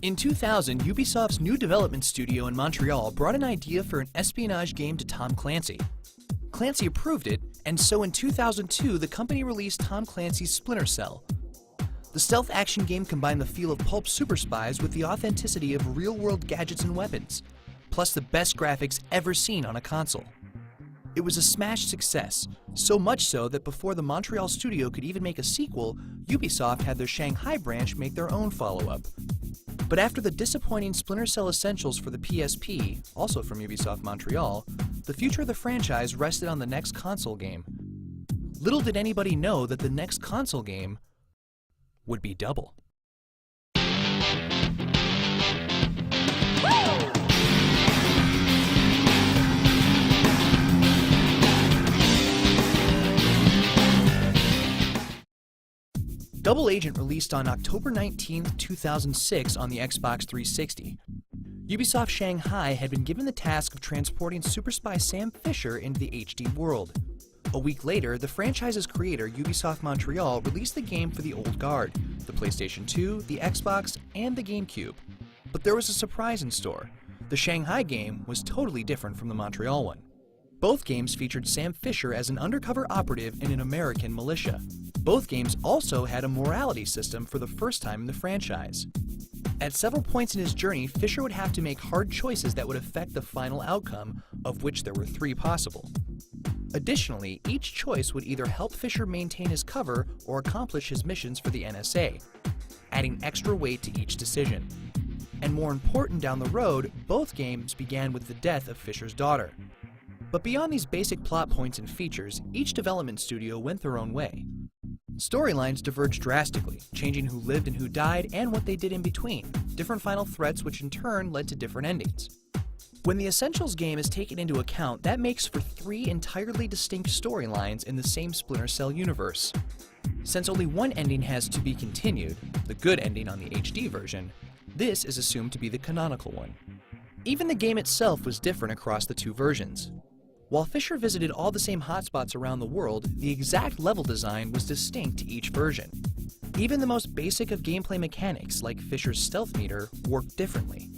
In 2000, Ubisoft's new development studio in Montreal brought an idea for an espionage game to Tom Clancy. Clancy approved it, and so in 2002 the company released Tom Clancy's Splinter Cell. The stealth action game combined the feel of pulp super spies with the authenticity of real-world gadgets and weapons, plus the best graphics ever seen on a console. It was a smash success, so much so that before the Montreal studio could even make a sequel, Ubisoft had their Shanghai branch make their own follow-up. But after the disappointing Splinter Cell Essentials for the PSP, also from Ubisoft Montreal, the future of the franchise rested on the next console game. Little did anybody know that the next console game would be Double. Double Agent released on October 19, 2006 on the Xbox 360. Ubisoft Shanghai had been given the task of transporting super spy Sam Fisher into the HD world. A week later, the franchise's creator, Ubisoft Montreal, released the game for the old guard, the PlayStation 2, the Xbox, and the GameCube. But there was a surprise in store. The Shanghai game was totally different from the Montreal one. Both games featured Sam Fisher as an undercover operative in an American militia. Both games also had a morality system for the first time in the franchise. At several points in his journey, Fisher would have to make hard choices that would affect the final outcome, of which there were 3 possible. Additionally, each choice would either help Fisher maintain his cover or accomplish his missions for the NSA, adding extra weight to each decision. And more important down the road, both games began with the death of Fisher's daughter. But beyond these basic plot points and features, each development studio went their own way. Storylines diverged drastically, changing who lived and who died and what they did in between, different final threats which in turn led to different endings. When the Essentials game is taken into account, that makes for 3 entirely distinct storylines in the same Splinter Cell universe. Since only one ending has to be continued, the good ending on the HD version, this is assumed to be the canonical one. Even the game itself was different across the 2 versions. While Fisher visited all the same hotspots around the world, the exact level design was distinct to each version. Even the most basic of gameplay mechanics, like Fisher's stealth meter, worked differently.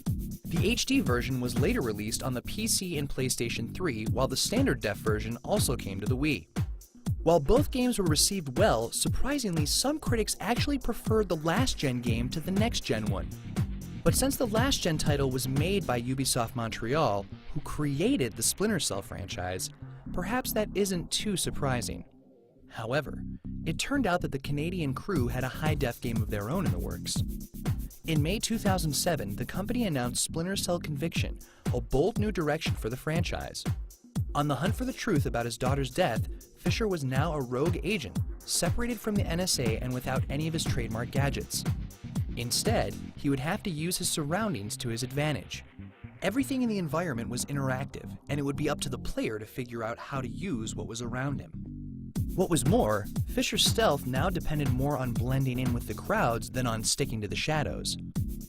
The HD version was later released on the PC and PlayStation 3, while the standard def version also came to the Wii. While both games were received well, surprisingly some critics actually preferred the last-gen game to the next-gen one. But since the last-gen title was made by Ubisoft Montreal, who created the Splinter Cell franchise, perhaps that isn't too surprising. However, it turned out that the Canadian crew had a high-def game of their own in the works. In May 2007, the company announced Splinter Cell Conviction, a bold new direction for the franchise. On the hunt for the truth about his daughter's death, Fisher was now a rogue agent, separated from the NSA and without any of his trademark gadgets. Instead, he would have to use his surroundings to his advantage. Everything in the environment was interactive, and it would be up to the player to figure out how to use what was around him. What was more, Fisher's stealth now depended more on blending in with the crowds than on sticking to the shadows.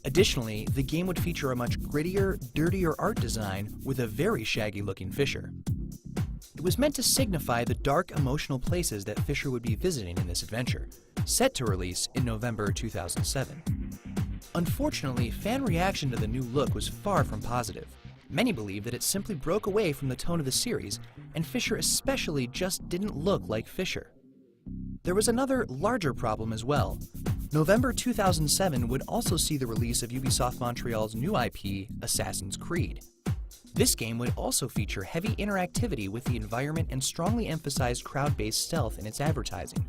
Additionally, the game would feature a much grittier, dirtier art design with a very shaggy-looking Fisher. It was meant to signify the dark, emotional places that Fisher would be visiting in this adventure, set to release in November 2007. Unfortunately, fan reaction to the new look was far from positive. Many believe that it simply broke away from the tone of the series, and Fisher especially just didn't look like Fisher. There was another, larger problem as well. November 2007 would also see the release of Ubisoft Montreal's new IP, Assassin's Creed. This game would also feature heavy interactivity with the environment and strongly emphasized crowd-based stealth in its advertising.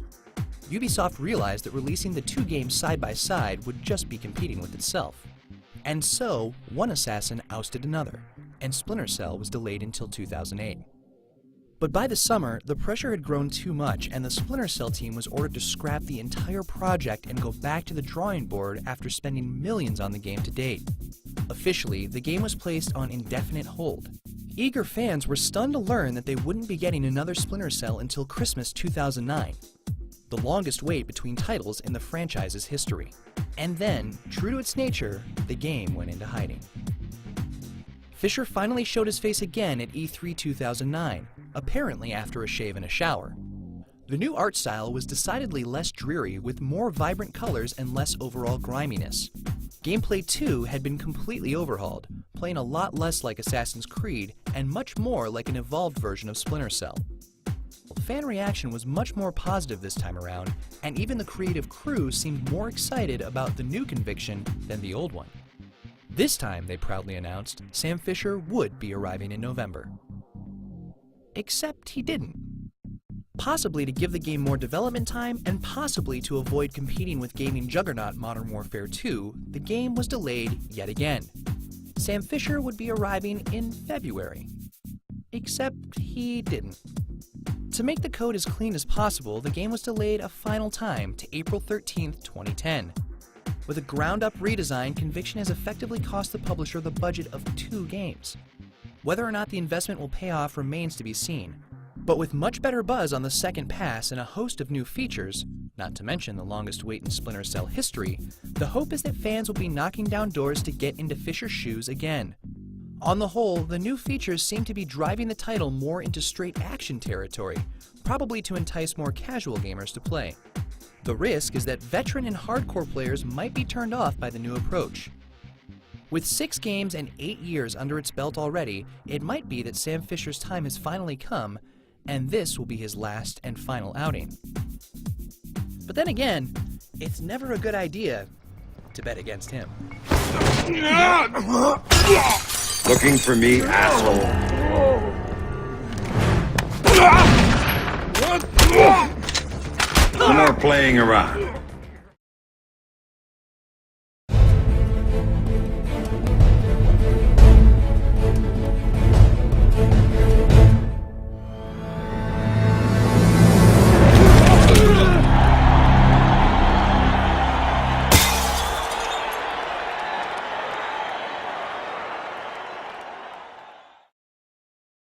Ubisoft realized that releasing the 2 games side by side would just be competing with itself. And so, one assassin ousted another, and Splinter Cell was delayed until 2008. But by the summer, the pressure had grown too much, and the Splinter Cell team was ordered to scrap the entire project and go back to the drawing board after spending millions on the game to date. Officially, the game was placed on indefinite hold. Eager fans were stunned to learn that they wouldn't be getting another Splinter Cell until Christmas 2009, the longest wait between titles in the franchise's history. And then, true to its nature, the game went into hiding. Fisher finally showed his face again at E3 2009, apparently after a shave and a shower. The new art style was decidedly less dreary, with more vibrant colors and less overall griminess. Gameplay too had been completely overhauled, playing a lot less like Assassin's Creed and much more like an evolved version of Splinter Cell. Fan reaction was much more positive this time around, and even the creative crew seemed more excited about the new conviction than the old one. This time, they proudly announced, Sam Fisher would be arriving in November. Except he didn't. Possibly to give the game more development time, and possibly to avoid competing with gaming juggernaut Modern Warfare 2, the game was delayed yet again. Sam Fisher would be arriving in February. Except he didn't. To make the code as clean as possible, the game was delayed a final time to April 13th, 2010. With a ground-up redesign, Conviction has effectively cost the publisher the budget of 2 games. Whether or not the investment will pay off remains to be seen. But with much better buzz on the second pass and a host of new features, not to mention the longest wait in Splinter Cell history, the hope is that fans will be knocking down doors to get into Fisher's shoes again. On the whole, the new features seem to be driving the title more into straight action territory, probably to entice more casual gamers to play. The risk is that veteran and hardcore players might be turned off by the new approach. With 6 games and 8 years under its belt already, it might be that Sam Fisher's time has finally come, and this will be his last and final outing. But then again, it's never a good idea to bet against him. Looking for me, asshole. No more playing around.